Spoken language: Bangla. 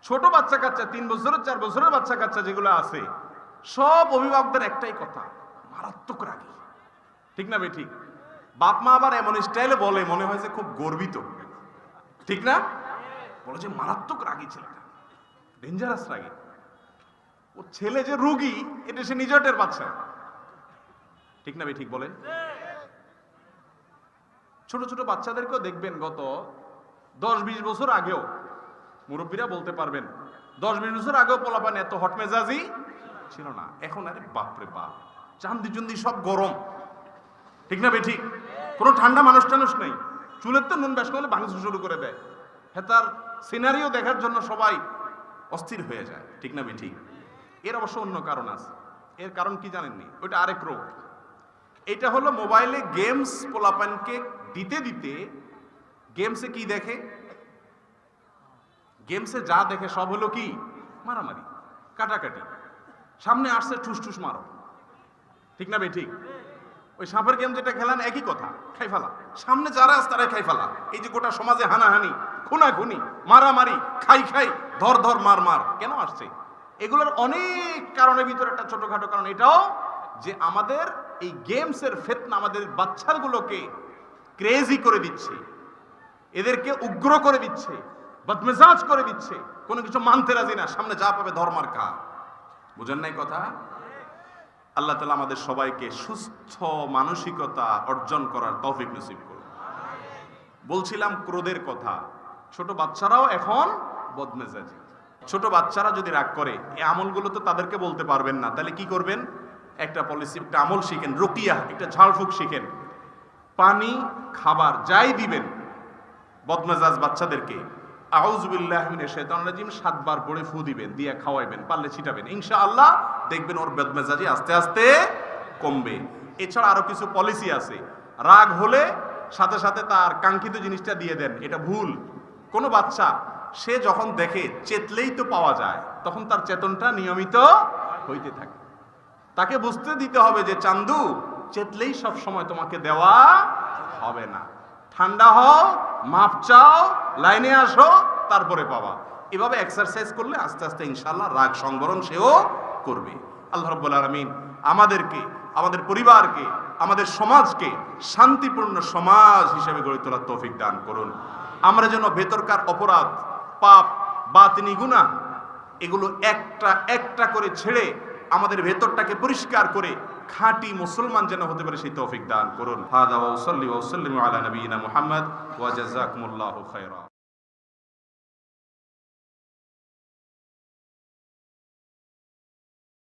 ছোট বাচ্চা কাচ্চা 3 বছরের 4 বছরের বাচ্চা কাচ্চা যেগুলো আছে, সব অভিভাবকদের একটাই কথা, মারাত্মক রাগী। ঠিক না ঠিক? বাপ মা আবার এমন স্টাইলে বলে, মনে হয় যে খুব গর্বিত। ঠিক না? বলে যে মারাত্মক রাগী ছেলেটা, ডেঞ্জারাস রাগী। ওর ছেলে যে রোগী এটা সে নিজেও টের পাচ্ছে না। ঠিক না ঠিক বলে? ছোট ছোট বাচ্চাদেরকেও দেখবেন গত 10-20 বছর আগেও, মুরব্বীরা বলতে পারবেন, 10-20 বছর আগেও পোলাপান এত হট মেজাজি ছিল না। এখন আরে বাপরে বাপ, চান্দি চুন্দি সব গরম। ঠিক না ঠিক? কোনো ঠান্ডা মানুষ টানুষ নেই। চুলের তো নুন ব্যাস করলে ভাঙতে শুরু করে দেয়। হ্যাঁ, তার সিনারিও দেখার জন্য সবাই অস্থির হয়ে যায়। ঠিক না ঠিক? এর অবশ্য অন্য কারণ আছে। এর কারণ কি জানেননি? ওইটা আরেক রোগ। এটা হলো মোবাইলে গেমস পোলাপানকে দিতে দিতে গেমসে কি দেখে, গেমসে যা দেখে সব হলো কি মারামারি, কাটাকাটি। সামনে আসছে ঠুস ঠুস মারো। ঠিক না ঠিক? ওই সাপের গেম যেটা খেলেন একই কথা, খাই ফেলা। সামনে যারা আছে তারাই খাই ফেলা। এই যে গোটা সমাজে হানাহানি, খুনাখুনি, মারামারি, খাই খাই, ধর ধর মার মার কেন আসছে? এগুলোর অনেক কারণের ভিতরে একটা ছোটখাটো কারণ এটাও যে আমাদের এই গেমসের ফিতনা আমাদের বাচ্চাগুলোকে ক্রেজি করে দিচ্ছে, এদেরকে উগ্র করে দিচ্ছে, বদমেজাজ করে দিচ্ছে, কোনো কিছু মানতে রাজি না, সামনে যা পাবে ধর্মার খা। বুঝেন নাই কথা? আল্লাহ তাআলা আমাদের সবাইকে সুস্থ মানসিকতা অর্জন করার তৌফিক নসিব করুন। বলছিলাম ক্রোধের কথা। ছোট বাচ্চারাও এখন বদমেজাজি। ছোট বাচ্চারা যদি রাগ করে, এই আমলগুলো তো তাদেরকে বলতে পারবেন না, তাহলে কি করবেন? একটা পলিসি, একটা আমল শিখেন, রুকিয়া, একটা ঝাড়ফুঁক শিখেন। পানি, খাবার যাই দিবেন বদমেজাজ বাচ্চাদেরকে, আউযু বিল্লাহি মিনাশ শাইতানির রাজিম 7 বার পড়ে ফু দিবেন, দিয়ে খাওয়াইবেন, পারলে ছিটাবেন। ইনশাআল্লাহ দেখবেন ওর বদমেজাজি আস্তে আস্তে কমবে। এছাড়া আরো কিছু পলিসি আছে। রাগ হলে সাথে সাথে তার কাঙ্ক্ষিত জিনিসটা দিয়ে দেন, এটা ভুল। কোনো বাচ্চা সে যখন দেখে চেতলেই তো পাওয়া যায়, তখন তার চেতনটা নিয়মিত হইতে থাকে। তাকে বুঝতে দিতে হবে যে চান্দু, চেতলেই সব সময় তোমাকে দেওয়া হবে না। ঠান্ডা হও, মাপ চাও, লাইনে আসো, তারপরে পাবা। এভাবে এক্সারসাইজ করলে আস্তে আস্তে ইনশাআল্লাহ রাগ সংবরণ সেও করবে। আল্লাহ রাব্বুল আলামিন আমাদেরকে, আমাদের পরিবারকে, আমাদের সমাজকে শান্তিপূর্ণ সমাজ হিসেবে গড়ে তোলার তৌফিক দান করুন। আমরা যেন ভেতরকার অপরাধ, পাপ, বাতিনি গুনাহ এগুলো একটা একটা করে ছেড়ে আমাদের ভেতরটাকে পরিষ্কার করে খাঁটি মুসলমান যেন হতে পারে সেই তৌফিক দান করুন। হাদা ওয়া সাল্লি ওয়া সাল্লিমু আলা নবিয়িনা মুহাম্মদ ওয়া জাযাকুমুল্লাহু খায়রা।